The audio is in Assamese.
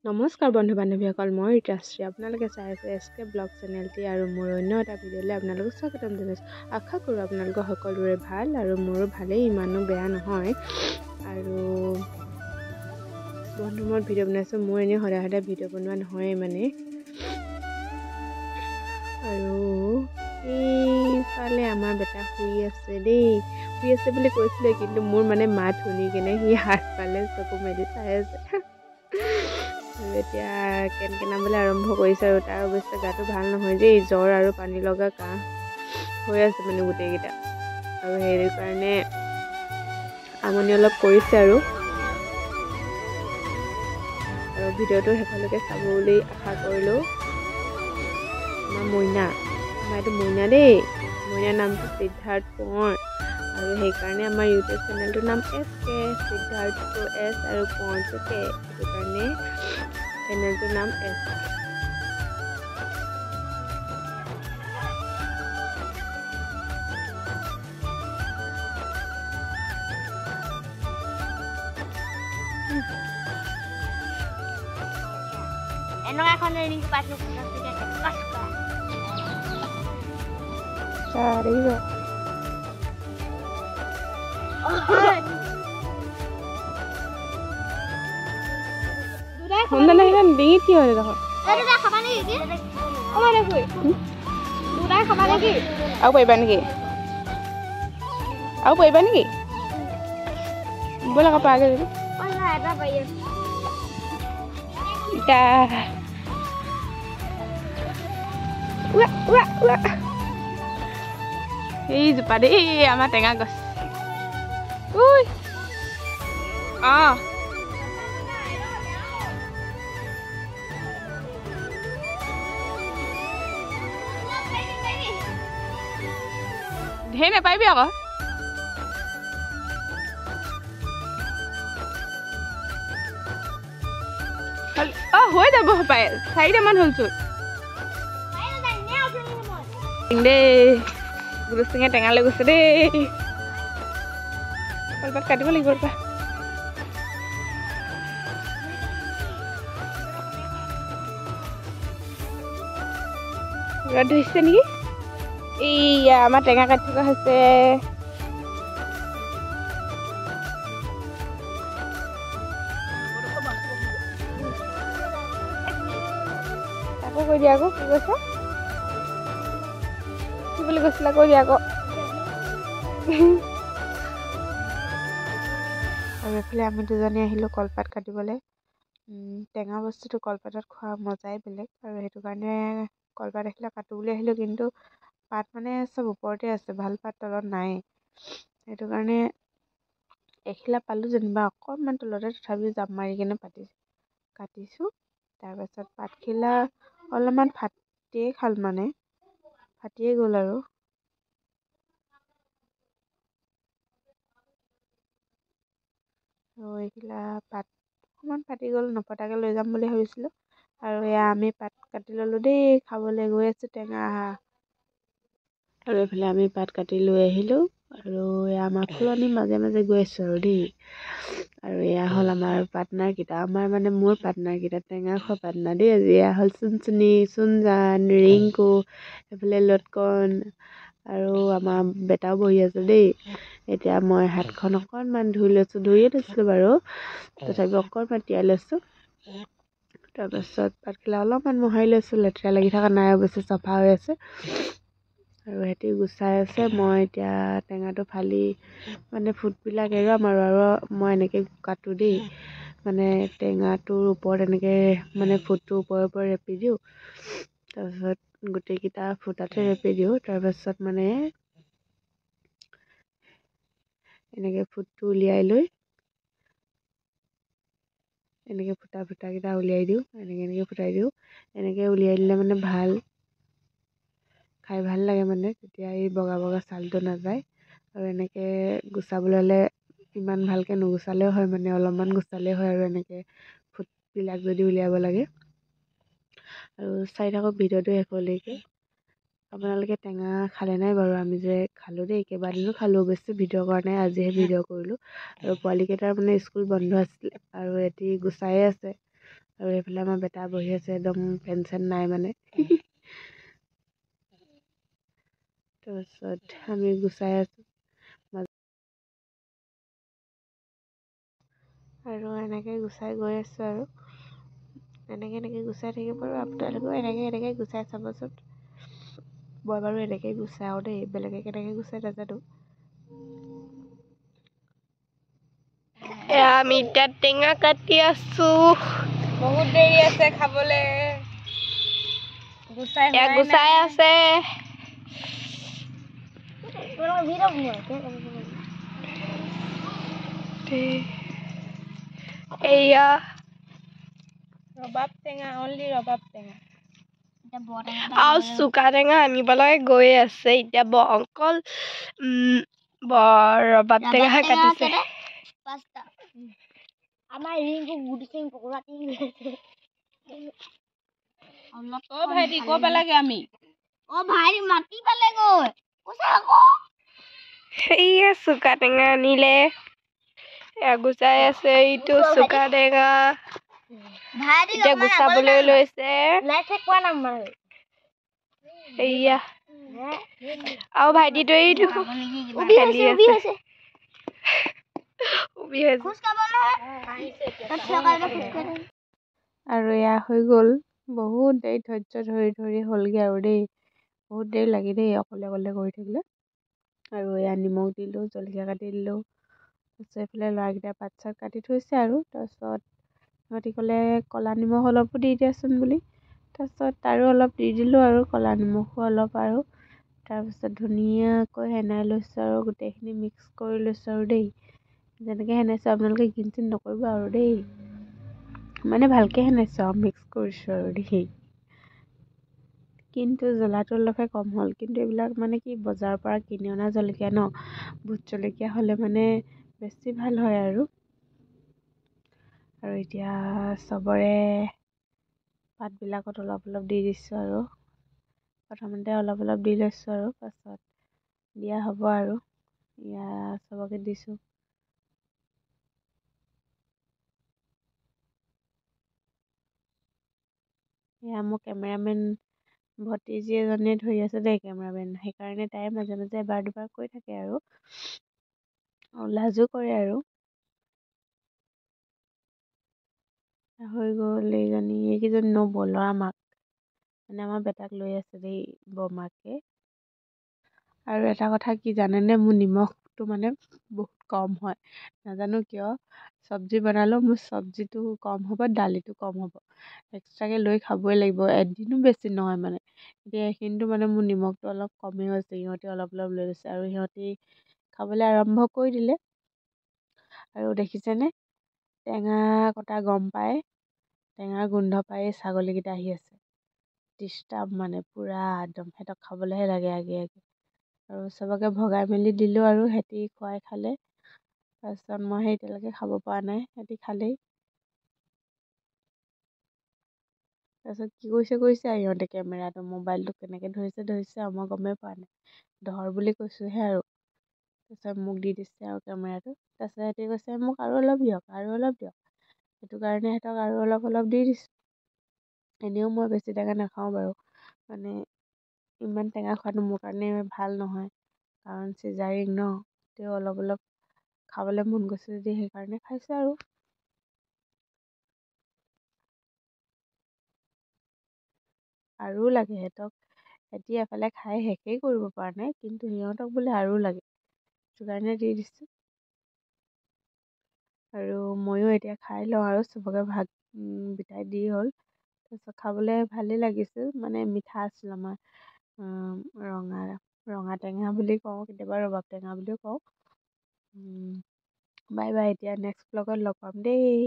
নমস্কাৰ বন্ধু বান্ধৱীসকল, মই ৰীতাশ্ৰী। আপোনালোকে চাই আছে SK ব্লগ চেনেলটি আৰু মোৰ অন্য এটা ভিডিঅ'লৈ আপোনালোকক স্বাগতম জনাইছোঁ। আশা কৰোঁ আপোনালোকৰ সকলোৰে ভাল আৰু মোৰো ভালেই, ইমানো বেয়া নহয়। আৰু বন্ধু মই ভিডিঅ' বনাইছোঁ, মোৰ এনেই সদায় ভিডিঅ' বনোৱা নহয়েই মানে। আৰু এইফালে আমাৰ বেটা শুই আছে দেই, শুই আছে বুলি কৈছিলে, কিন্তু মোৰ মানে মাত শুনি কিনে সি হাত পালে চকু মেলি চাই আছে। আৰু এতিয়া কেনকেনাবলৈ আৰম্ভ কৰিছে আৰু তাৰ অৱশ্যে গাটো ভাল নহয় দেই, জ্বৰ আৰু পানী লগা কাহ হৈ আছে মানে গোটেইকেইটা। আৰু সেইটো কাৰণে আমনি অলপ কৰিছে আৰু ভিডিঅ'টো শেষলৈকে চাব বুলি আশা কৰিলোঁ। আমাৰ মইনা, আমাৰ এইটো মইনা দেই, মইনাৰ নামটো সিদ্ধাৰ্থ কোঁৱৰ, আৰু সেইকাৰণে আমাৰ ইউটিউব চেনেলটোৰ নাম SK, সিদ্ধাৰ্থটো S আৰু কোঁৱৰটো K, সেইটো কাৰণে চেনেলটোৰ নাম SK। এনেকুৱা এখন ৰিং পাইছোঁ ডিঙিত কি হয় দেখোন? আৰু পাৰিবা নেকি? ব'ল আকৌ পাগে যদি এই জোপা দেই আমাৰ টেঙা গছ। ঢেৰ নাপাৰিবি আকৌ। হৈ যাব পাই, 4টামান হ'লচোন দেই। গুৰুচিঙে টেঙা লৈ গৈছে দেই, কলপাত কাটিব লাগিব ৰবা। ৰ'দ ধৰিছে নেকি? এইয়া আমাৰ টেঙা কাটি থকা হৈছে। আকৌ কৈ দিয়া আকৌ, কি কৈছা? কি বুলি কৈছিলা? কৈ দিয়া আকৌ। আৰু এইফালে আমি দুজনী আহিলোঁ কলপাত কাটিবলৈ। টেঙা বস্তুটো কলপাতত খোৱা মজাই বেলেগ, আৰু সেইটো কাৰণে কলপাত আহিলে কাটো বুলি আহিলোঁ, কিন্তু পাত মানে চব ওপৰতে আছে, ভাল পাত তলত নাই। সেইটো কাৰণে এখিলা পালোঁ যেনিবা অকণমান তলতে, তথাপিও জাপ মাৰি কিনে কাটিছোঁ। তাৰপাছত পাতখিলা অলপমান ফাটিয়ে গ'ল আৰু এইখিলা পাত অকণমান ফাটি গ'ল, নপটাকৈ লৈ যাম বুলি ভাবিছিলোঁ। আৰু এয়া আমি পাত কাটি ল'লোঁ দেই, খাবলৈ গৈ আছোঁ টেঙা। আৰু এইফালে আমি পাত কাটি লৈ আহিলোঁ, আৰু এয়া আমাৰ ফুলনি মাজে মাজে গৈ আছোঁ আৰু দেই। আৰু এয়া হ'ল আমাৰ পাৰ্টনাৰকেইটা, মোৰ পাৰ্টনাৰকেইটা, টেঙা খোৱা পাৰ্টনাৰ দেই আজি। এয়া হ'ল চুনচুনি, চুনজান, ৰিংকু, এইফালে লটকন, আৰু আমাৰ বেটাও বহি আছে দেই। এতিয়া মই হাতখন অকণমান ধুইয়ে থৈছিলোঁ বাৰু, তথাপিও অকণমান তিয়াই লৈছোঁ। তাৰপাছত পাতখিলা অলপমান মোহাৰি লৈছোঁ, লেতেৰা লাগি থকা নাই, অৱশ্যে চাফা হৈ আছে। আৰু সিহঁতি গুচাই আছে, মই এতিয়া টেঙাটো ফালি মানে ফুটবিলাক এৰুৱাম আৰু মই এনেকৈ কাটোঁ দেই, মানে টেঙাটোৰ ওপৰত এনেকৈ মানে ফুটটোৰ ওপৰে ৰেপি দিওঁ, তাৰপাছত গোটেইকেইটা ফুটাতে ৰেপি দিওঁ। তাৰপাছত মানে এনেকৈ ফুটটো উলিয়াই লৈ এনেকৈ ফুটাকেইটা উলিয়াই দিওঁ, এনেকৈ ফুটাই দিওঁ। এনেকৈ উলিয়াই দিলে মানে খাই ভাল লাগে মানে, তেতিয়া এই বগা ছালটো নাযায়। আৰু এনেকৈ গুচাবলৈ হ'লে ইমান ভালকৈ নুগুচালেও হয়, মানে অলপমান গুচালেই হয়। আৰু এনেকৈ ফুটবিলাক যদি উলিয়াব লাগে, আৰু চাই থাকক ভিডিঅ'টো শেষলৈকে। আপোনালোকে টেঙা খালে নাই বাৰু? আমি যে খালোঁ দেই, কেইবাদিনো খালোঁ, অৱশ্যে ভিডিঅ' কৰা নাই, আজিহে ভিডিঅ' কৰিলোঁ। আৰু পোৱালিকেইটাৰ মানে স্কুল বন্ধ আছিলে, আৰু এটি গুচায়ে আছে, আৰু এইফালে আমাৰ বেটা বহি আছে, একদম ফেন চেন নাই মানে। তাৰপিছত আমি গুচাই আছোঁ আৰু এনেকৈ গুচাই গৈ আছোঁ আৰু এনেকৈ গুচাই থাকিব পাৰোঁ। আপোনালোকেও এনেকৈ গুচাই চাবচোন। মই বাৰু এনেকৈ গুচাওঁ দেই, বেলেগে কেনেকৈ গুচাই নাজানো। আমি এতিয়া টেঙা কাটি আছো। বহুত দেৰি আছে খাবলৈ। গুচাই আছে। এয়া ৰবাব টেঙা, অনলি ৰবাব টেঙা। আৰু চুকা টেঙা আনিবলৈ গৈ আছে এতিয়া অংকল। ৰবাব টেঙা কাটিছে। আমাৰ ৰিংকু গুটিছে অ ভাইটি ক পেলাগে আমি। অ ভাইটি মাতি পালে গৈ কৈছে আকৌ। সেয়া চুকা টেঙা আনিলে। গুচাই আছে ইটো চুকা টেঙা। ভাইটি এতিয়া গুচাবলৈ লৈছে। কোৱা নাম্বাৰ সেয়া আৰু ভাইটিটো এইটো খেলি আছে। আৰু এয়া হৈ গ'ল। বহুত দেৰি ধৈৰ্য ধৰি হ'লগৈ আৰু দেই। বহুত দেৰি লাগে দেই অকলে কৰি থাকিলে। আৰু এয়া নিমখ দিলোঁ, জলকীয়া কাটি দিলোঁ। তাৰপিছত এইফালে ল'ৰাকেইটাই পাত চাত কাটি থৈছে আৰু। তাৰপিছত সিহঁতি ক'লে ক'লা নিমখ অলপো দি দিয়াচোন বুলি। তাৰপিছত আৰু অলপ দি দিলোঁ আৰু ক'লা নিমখো অলপ আৰু। তাৰপিছত ধুনীয়াকৈ সেনাই লৈছোঁ আৰু গোটেইখিনি মিক্স কৰি লৈছোঁ আৰু দেই। যেনেকৈ সেনাইছোঁ আপোনালোকে ঘিন চিন নকৰিব আৰু দেই। মানে ভালকৈ সেনাইছোঁ আৰু মিক্স কৰিছোঁ আৰু দেই। কিন্তু জ্বলাটো অলপহে কম হ'ল। কিন্তু এইবিলাক মানে কি বজাৰৰ পৰা কিনি অনা জলকীয়া ন, ভোট জলকীয়া হ'লে মানে বেছি ভাল হয় আৰু এতিয়া চবৰে পাতবিলাকত অলপ অলপ দি দিছোঁ আৰু প্ৰথমতে অলপ দি লৈছোঁ আৰু পাছত দিয়া হ'ব আৰু চবকে দিছোঁ। মোৰ কেমেৰামেন ভতিজী এজনীয়ে ধৰি আছে দেই কেমেৰামেন। সেইকাৰণে তাই মাজে মাজে এবাৰ দুবাৰ কৈ থাকে আৰু লাজো কৰে আৰু। হৈ গ'ল এইকেইজনী বৰলৰা মাক, মানে আমাৰ বেটাক লৈ আছে দেই বৰমাকে। আৰু এটা কথা কি জানেনে, মোৰ নিমখটো মানে বহুত কম হয়। নাজানো কিয়। চব্জি বনালেও মোৰ চব্জিটো কম হ'ব, দালিটো কম হ'ব। এক্সট্ৰাকৈ লৈ খাবই লাগিব। এদিনো বেছি নহয় মানে। এতিয়া এইখিনিতো মানে মোৰ নিমখটো অলপ কমেই হৈছে। সিহঁতি অলপ লৈ লৈছে আৰু সিহঁতি খাবলৈ আৰম্ভ কৰি দিলে। আৰু দেখিছেনে, টেঙা কটা গম পায়, টেঙাৰ গোন্ধ পাই ছাগলীকেইটা আহি আছে। ডিষ্টাৰ্ব মানে পূৰা একদম, সিহঁতক খাবলৈহে লাগে আগে আৰু চবকে ভগাই মেলি দিলোঁ আৰু সিহঁতি খুৱাই খালে। তাৰপিছত মই এতিয়ালৈকে খাব পৰা নাই, সিহঁতি খালেই। তাৰপিছত কি কৰিছে আৰু সিহঁতে কেমেৰাটো মোবাইলটো কেনেকৈ ধৰিছে আৰু মই গমেই পোৱা নাই। ধৰ বুলি কৈছোঁহে আৰু তাৰপিছত মোক দি দিছে আৰু কেমেৰাটো। তাৰপিছত সিহঁতি কৈছে মোক আৰু অলপ দিয়ক। সেইটো কাৰণে সিহঁতক আৰু অলপ দি দিছোঁ। এনেও মই বেছি টেঙা নাখাওঁ বাৰু, মানে ইমান টেঙা খোৱাটো মোৰ কাৰণে ভাল নহয়, কাৰণ চিজাৰিং ন। তেও অলপ খাবলৈ মন গৈছে যদি সেইকাৰণে খাইছোঁ আৰু। আৰু লাগে সিহঁতক। সিহঁতি এফালে খাই শেষেই কৰিব পৰা নাই, কিন্তু সিহঁতক বোলে আৰু লাগে, সেইটো কাৰণে দি দিছোঁ। আৰু ময়ো এতিয়া খাই লওঁ আৰু চবকে ভাগ বিতাই দি হ'ল। তাৰপিছত খাবলৈ ভালেই লাগিছিল, মানে মিঠা আছিল আমাৰ। ৰঙা টেঙা বুলি কওঁ, কেতিয়াবা ৰবাব টেঙা বুলিও কওঁ। বাই বাই, এতিয়া নেক্সট ব্লগত লগ পাম দেই।